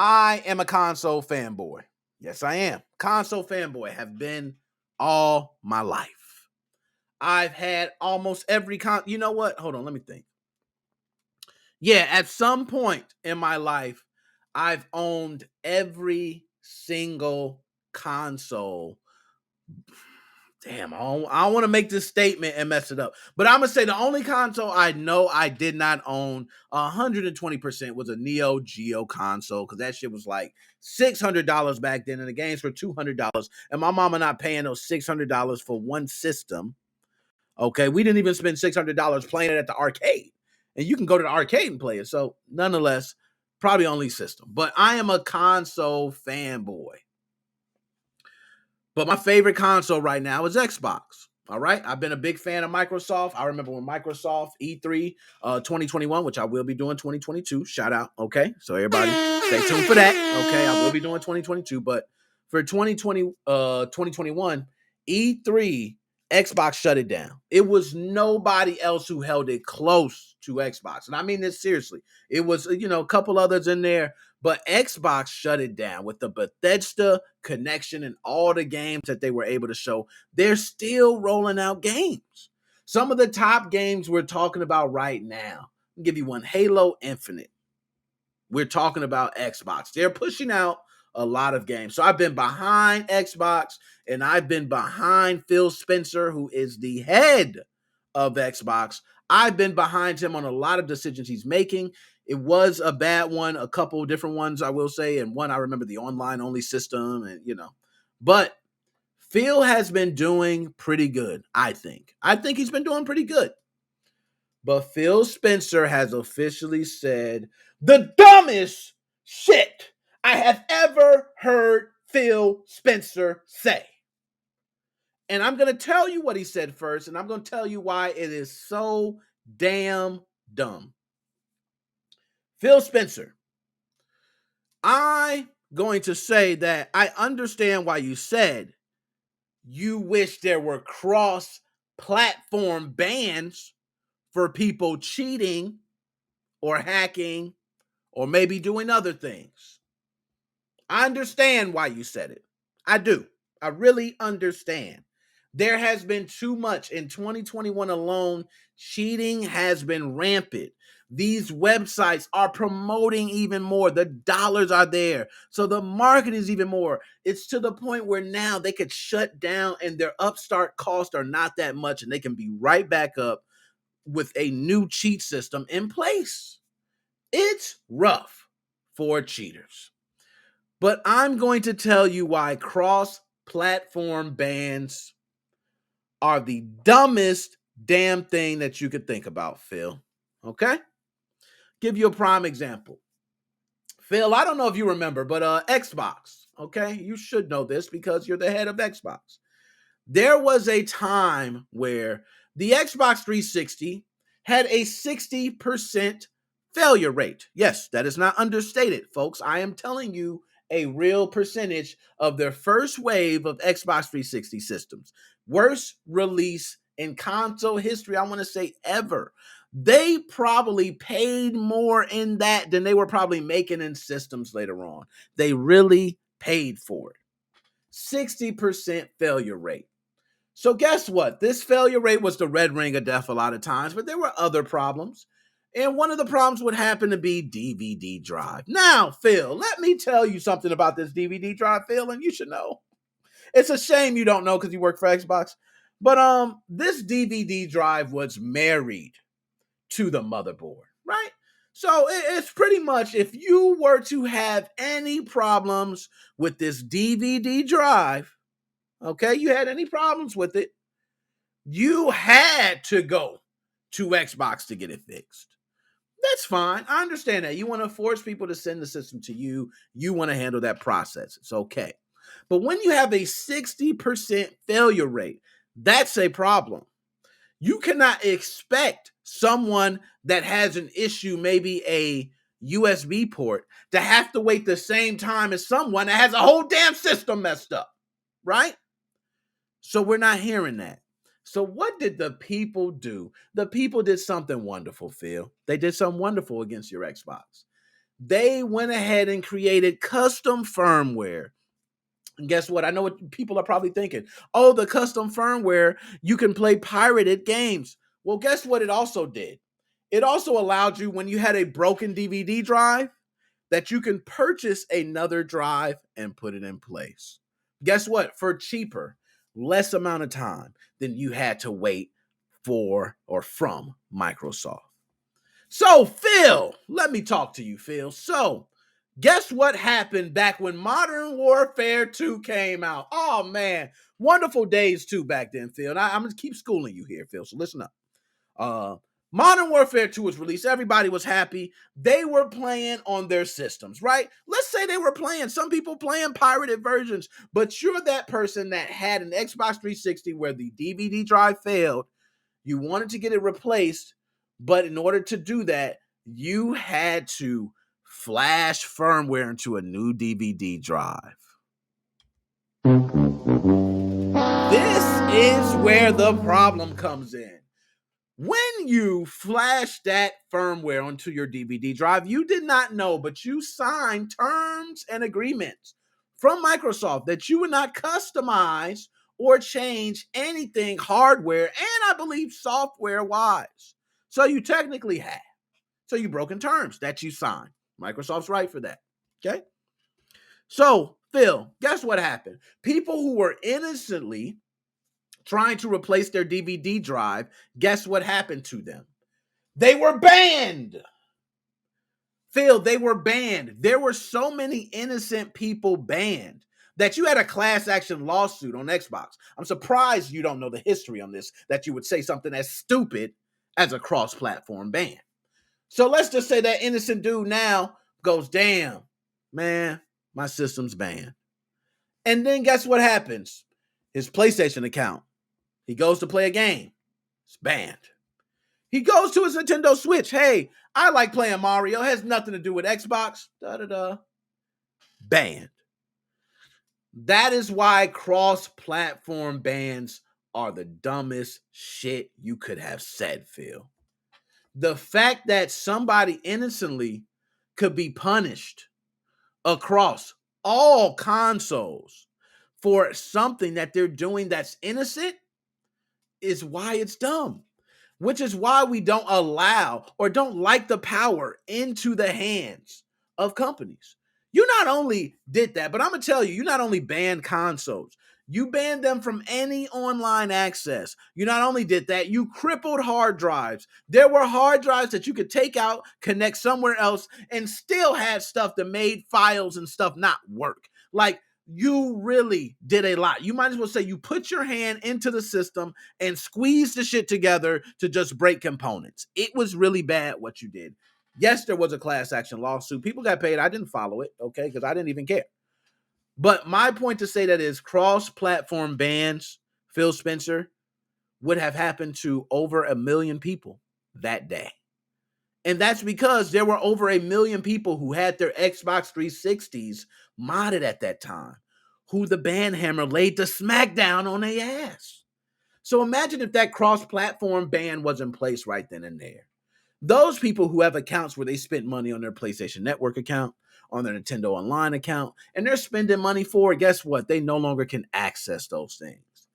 I am a console fanboy. Yes, I am. Console fanboy have been all my life. I've had almost every you know what? Hold on, let me think. Yeah, at some point in my life, I've owned every single console. Damn, I don't want to make this statement and mess it up. But I'm going to say the only console I know I did not own 120% was a Neo Geo console, because that shit was like $600 back then, and the games were $200. And my mama not paying those $600 for one system. Okay, we didn't even spend $600 playing it at the arcade. And you can go to the arcade and play it. So nonetheless, probably only system. But I am a console fanboy. But my favorite console right now is Xbox. All right. I've been a big fan of Microsoft. I remember when Microsoft E3 2021, which I will be doing 2022. Shout out. Okay. So everybody stay tuned for that. Okay. I will be doing 2022. But for 2021, E3, Xbox shut it down. It was nobody else who held it close to Xbox. And I mean this seriously. It was, a couple others in there, but Xbox shut it down with the Bethesda connection and all the games that they were able to show. They're still rolling out games. Some of the top games we're talking about right now, I'll give you one, Halo Infinite. We're talking about Xbox. They're pushing out a lot of games. So I've been behind Xbox, and I've been behind Phil Spencer, who is the head of Xbox. I've been behind him on a lot of decisions he's making. It was a bad one, a couple different ones, I will say, and one I remember the online-only system, and But Phil has been doing pretty good, I think. I think he's been doing pretty good. But Phil Spencer has officially said the dumbest shit I have ever heard Phil Spencer say. And I'm going to tell you what he said first, and I'm going to tell you why it is so damn dumb. Phil Spencer, I'm going to say that I understand why you said you wish there were cross-platform bans for people cheating or hacking or maybe doing other things. I understand why you said it. I do. I really understand. There has been too much in 2021 alone. Cheating has been rampant. These websites are promoting even more. The dollars are there. So the market is even more. It's to the point where now they could shut down and their upstart costs are not that much, and they can be right back up with a new cheat system in place. It's rough for cheaters. But I'm going to tell you why cross-platform bans are the dumbest damn thing that you could think about, Phil. Okay? Give you a prime example. Phil, I don't know if you remember, but Xbox, okay? You should know this because you're the head of Xbox. There was a time where the Xbox 360 had a 60% failure rate. Yes, that is not understated, folks. I am telling you a real percentage of their first wave of Xbox 360 systems. Worst release in console history, I want to say ever. They probably paid more in that than they were probably making in systems later on. They really paid for it. 60% failure rate. So guess what? This failure rate was the red ring of death a lot of times, but there were other problems. And one of the problems would happen to be DVD drive. Now, Phil, let me tell you something about this DVD drive, Phil, and you should know. It's a shame you don't know because you work for Xbox. But this DVD drive was married to the motherboard, right? So it's pretty much, if you were to have any problems with this DVD drive, okay, you had any problems with it, you had to go to Xbox to get it fixed. That's fine. I understand that. You want to force people to send the system to you. You want to handle that process. It's okay. But when you have a 60% failure rate, that's a problem. You cannot expect someone that has an issue, maybe a USB port, to have to wait the same time as someone that has a whole damn system messed up, right? So we're not hearing that. So what did the people do? The people did something wonderful, Phil. They did something wonderful against your Xbox. They went ahead and created custom firmware. And guess what? I know what people are probably thinking. Oh, the custom firmware, you can play pirated games. Well, guess what it also did? It also allowed you, when you had a broken DVD drive, that you can purchase another drive and put it in place. Guess what? For cheaper, less amount of time than you had to wait for or from Microsoft. So, Phil, let me talk to you, Phil. So, guess what happened back when Modern Warfare 2 came out? Oh, man. Wonderful days, too, back then, Phil. And I'm going to keep schooling you here, Phil. So, listen up. Modern Warfare 2 was released. Everybody was happy. They were playing on their systems, right? Let's say they were playing. Some people playing pirated versions, but you're that person that had an Xbox 360 where the DVD drive failed. You wanted to get it replaced, but in order to do that, you had to flash firmware into a new DVD drive. This is where the problem comes in. When you flash that firmware onto your DVD drive, you did not know, but you signed terms and agreements from Microsoft that you would not customize or change anything hardware and I believe software wise. So you technically have. So you broken terms that you signed. Microsoft's right for that. Okay. So, Phil, guess what happened? People who were innocently trying to replace their DVD drive, guess what happened to them? They were banned. Phil, they were banned. There were so many innocent people banned that you had a class action lawsuit on Xbox. I'm surprised you don't know the history on this, that you would say something as stupid as a cross-platform ban. So let's just say that innocent dude now goes, damn, man, my system's banned. And then guess what happens? His PlayStation account. He goes to play a game. It's banned. He goes to his Nintendo Switch. Hey, I like playing Mario. It has nothing to do with Xbox. Banned. That is why cross-platform bans are the dumbest shit you could have said, Phil. The fact that somebody innocently could be punished across all consoles for something that they're doing that's innocent is why it's dumb. Which is why we don't allow or don't like the power into the hands of companies. You not only did that, but I'm going to tell you, you not only banned consoles, you banned them from any online access. You not only did that, you crippled hard drives. There were hard drives that you could take out, connect somewhere else, and still had stuff that made files and stuff not work. Like, you really did a lot. You might as well say you put your hand into the system and squeeze the shit together to just break components. It was really bad what you did. Yes, there was a class action lawsuit. People got paid. I didn't follow it, okay, because I didn't even care. But my point to say that is cross-platform bans, Phil Spencer, would have happened to over 1 million people that day. And that's because there were over 1 million people who had their Xbox 360s modded at that time, who the ban hammer laid the smackdown on their ass. So imagine if that cross-platform ban was in place right then and there. Those people who have accounts where they spent money on their PlayStation Network account, on their Nintendo Online account, and they're spending money for it, guess what? They no longer can access those things.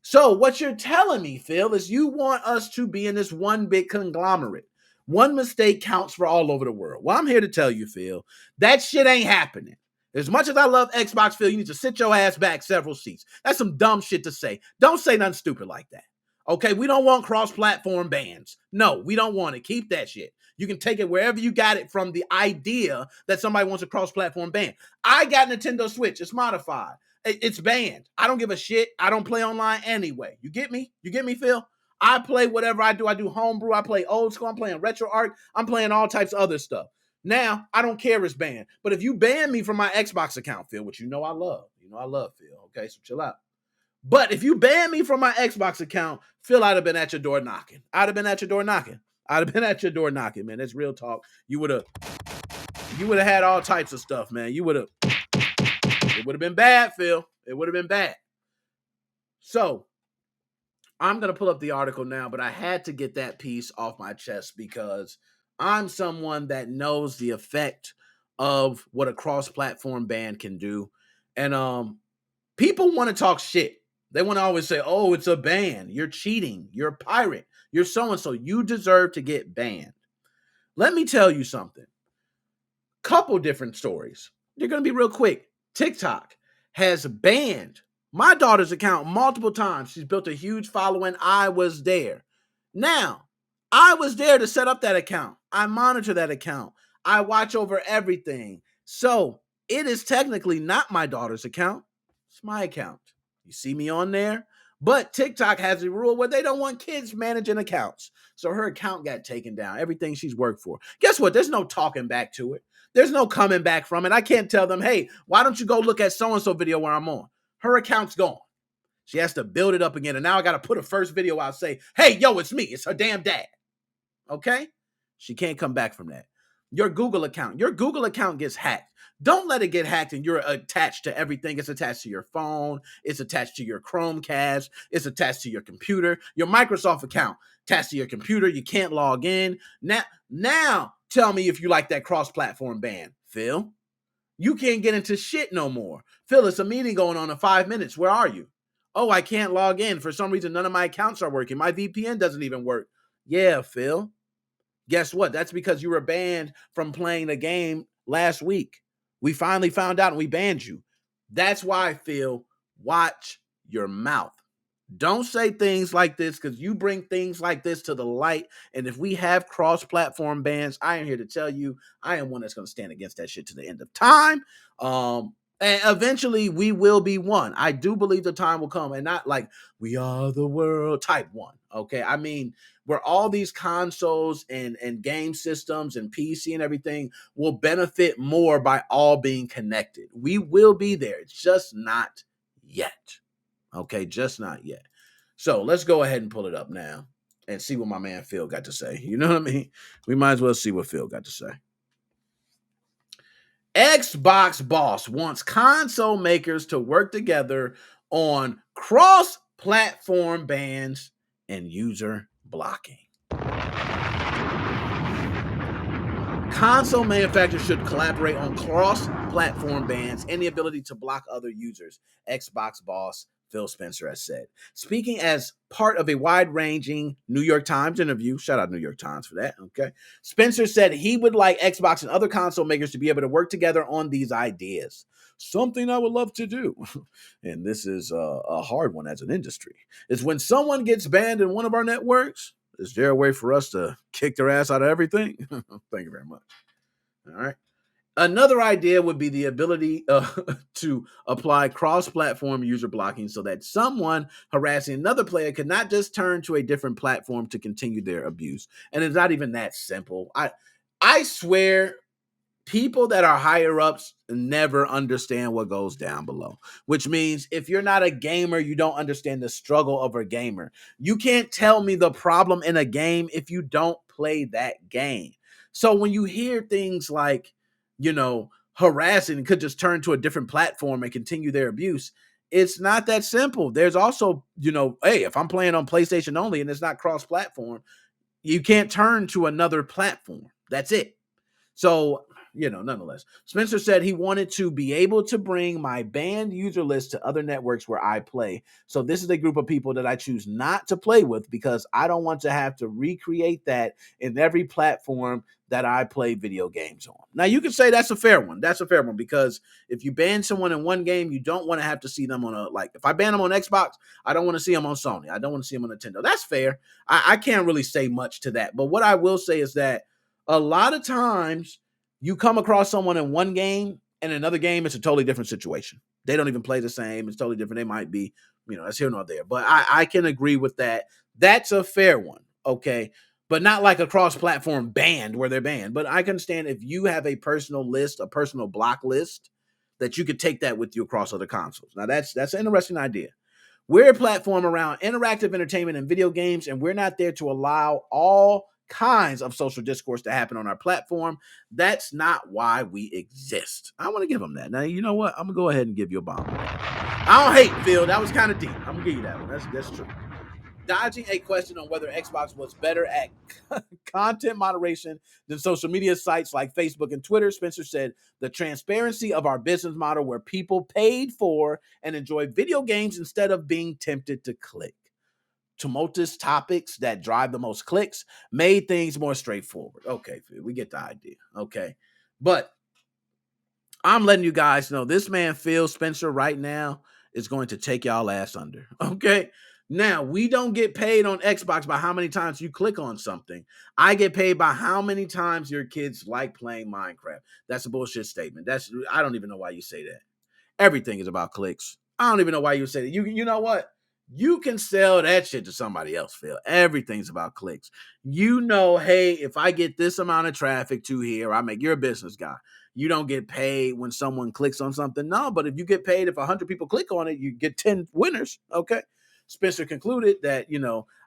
So what you're telling me, Phil, is you want us to be in this one big conglomerate. One mistake counts for all over the world. Well, I'm here to tell you, Phil, that shit ain't happening. As much as I love Xbox, Phil, you need to sit your ass back several seats. That's some dumb shit to say. Don't say nothing stupid like that. Okay, we don't want cross-platform bans. No, we don't want it. Keep that shit. You can take it wherever you got it from, the idea that somebody wants a cross-platform ban. I got Nintendo Switch. It's modified. It's banned. I don't give a shit. I don't play online anyway. You get me? You get me, Phil? I play whatever I do. I do homebrew. I play old school. I'm playing retro art. I'm playing all types of other stuff. Now, I don't care if it's banned. But if you ban me from my Xbox account, Phil, which you know I love. You know I love, Phil. Okay, so chill out. But if you ban me from my Xbox account, Phil, I'd have been at your door knocking. I'd have been at your door knocking. I'd have been at your door knocking, man. That's real talk. You would have had all types of stuff, man. It would have been bad, Phil. It would have been bad. So I'm going to pull up the article now, but I had to get that piece off my chest because I'm someone that knows the effect of what a cross-platform ban can do. And people want to talk shit. They want to always say, oh, it's a ban. You're cheating. You're a pirate. You're so-and-so. You deserve to get banned. Let me tell you something. Couple different stories. They're going to be real quick. TikTok has banned my daughter's account multiple times. She's built a huge following. I was there. Now, I was there to set up that account. I monitor that account. I watch over everything. So it is technically not my daughter's account. It's my account. You see me on there? But TikTok has a rule where they don't want kids managing accounts. So her account got taken down, everything she's worked for. Guess what? There's no talking back to it. There's no coming back from it. I can't tell them, hey, why don't you go look at so-and-so video where I'm on? Her account's gone. She has to build it up again. And now I got to put a first video out, say, hey, yo, it's me. It's her damn dad. Okay? She can't come back from that. Your Google account gets hacked. Don't let it get hacked and you're attached to everything. It's attached to your phone. It's attached to your Chromecast. It's attached to your computer. Your Microsoft account attached to your computer. You can't log in. Now tell me if you like that cross-platform ban, Phil. You can't get into shit no more. Phil, it's a meeting going on in 5 minutes. Where are you? Oh, I can't log in. For some reason, none of my accounts are working. My VPN doesn't even work. Yeah, Phil. Guess what? That's because you were banned from playing the game last week. We finally found out and we banned you. That's why, Phil, watch your mouth. Don't say things like this because you bring things like this to the light. And if we have cross-platform bans, I am here to tell you, I am one that's going to stand against that shit to the end of time. And eventually we will be one. I do believe the time will come, and not like we are the world type one. Okay. I mean, where all these consoles and game systems and PC and everything will benefit more by all being connected. We will be there. It's just not yet. Okay, just not yet. So let's go ahead and pull it up now and see what my man Phil got to say. You know what I mean? We might as well see what Phil got to say. Xbox boss wants console makers to work together on cross-platform bans and user blocking. Console manufacturers should collaborate on cross-platform bans and the ability to block other users, Xbox boss Phil Spencer has said. Speaking as part of a wide-ranging New York Times interview, shout out New York Times for that, okay? Spencer said he would like Xbox and other console makers to be able to work together on these ideas. Something I would love to do, and this is a hard one as an industry, is when someone gets banned in one of our networks, is there a way for us to kick their ass out of everything? Thank you very much. All right. Another idea would be the ability to apply cross-platform user blocking so that someone harassing another player could not just turn to a different platform to continue their abuse. And it's not even that simple. I swear people that are higher ups never understand what goes down below, which means if you're not a gamer, you don't understand the struggle of a gamer. You can't tell me the problem in a game if you don't play that game. So when you hear things like, harassing and could just turn to a different platform and continue their abuse, it's not that simple. There's also, hey, if I'm playing on PlayStation only and it's not cross-platform, you can't turn to another platform. That's it. So, nonetheless, Spencer said he wanted to be able to bring my banned user list to other networks where I play. So this is a group of people that I choose not to play with because I don't want to have to recreate that in every platform that I play video games on. Now, you can say that's a fair one. That's a fair one because if you ban someone in one game, you don't want to have to see them on if I ban them on Xbox, I don't want to see them on Sony. I don't want to see them on Nintendo. That's fair. I can't really say much to that. But what I will say is that a lot of times you come across someone in one game and another game, it's a totally different situation. They don't even play the same. It's totally different. They might be, that's here nor there. But I can agree with that. That's a fair one. Okay. But not like a cross-platform banned where they're banned. But I can understand if you have a personal list, a personal block list, that you could take that with you across other consoles. Now that's an interesting idea. We're a platform around interactive entertainment and video games, and we're not there to allow all kinds of social discourse to happen on our platform. That's not why we exist. I want to give them that. Now, you know what? I'm going to go ahead and give you a bomb. I don't hate, Phil. That was kind of deep. I'm going to give you that one. That's true. Dodging a question on whether Xbox was better at content moderation than social media sites like Facebook and Twitter, Spencer said, the transparency of our business model where people paid for and enjoyed video games instead of being tempted to click. Tumultuous topics that drive the most clicks made things more straightforward. Okay, we get the idea. Okay. But I'm letting you guys know this man, Phil Spencer, right now is going to take y'all ass under. Okay. Now, we don't get paid on Xbox by how many times you click on something. I get paid by how many times your kids like playing Minecraft. That's a bullshit statement. I don't even know why you say that. Everything is about clicks. I don't even know why you say that. You know what? You can sell that shit to somebody else, Phil. Everything's about clicks. You know, hey, if I get this amount of traffic to here, you're a business guy. You don't get paid when someone clicks on something. No, but if you get paid, if 100 people click on it, you get 10 winners. Okay. Spencer concluded that,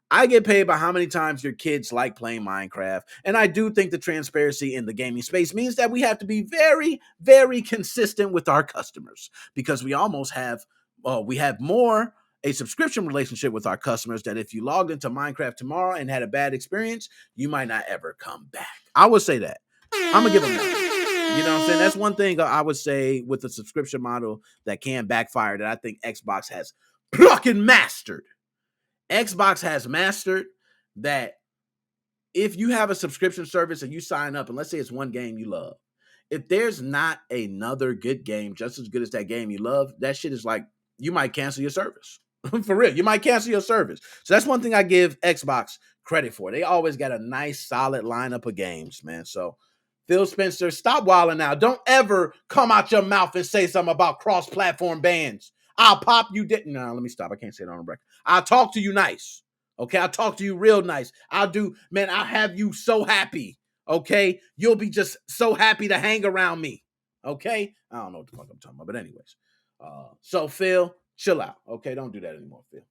I get paid by how many times your kids like playing Minecraft. And I do think the transparency in the gaming space means that we have to be very, very consistent with our customers because we have more a subscription relationship with our customers that if you logged into Minecraft tomorrow and had a bad experience, you might not ever come back. I would say that. I'm going to give them that. You know what I'm saying? That's one thing I would say with the subscription model that can backfire that I think Xbox has fucking mastered. Xbox has mastered that if you have a subscription service and you sign up, and let's say it's one game you love, if there's not another good game just as good as that game you love, that shit is like, you might cancel your service. For real, you might cancel your service. So that's one thing I give Xbox credit for. They always got a nice, solid lineup of games, man. So Phil Spencer, stop wilding now. Don't ever come out your mouth and say something about cross-platform bans. I'll pop you. No, let me stop. I can't say it on the record. I'll talk to you nice. Okay, I'll talk to you real nice. I'll have you so happy. Okay, you'll be just so happy to hang around me. Okay, I don't know what the fuck I'm talking about, but anyways. So Phil, chill out. Okay, don't do that anymore, Phil.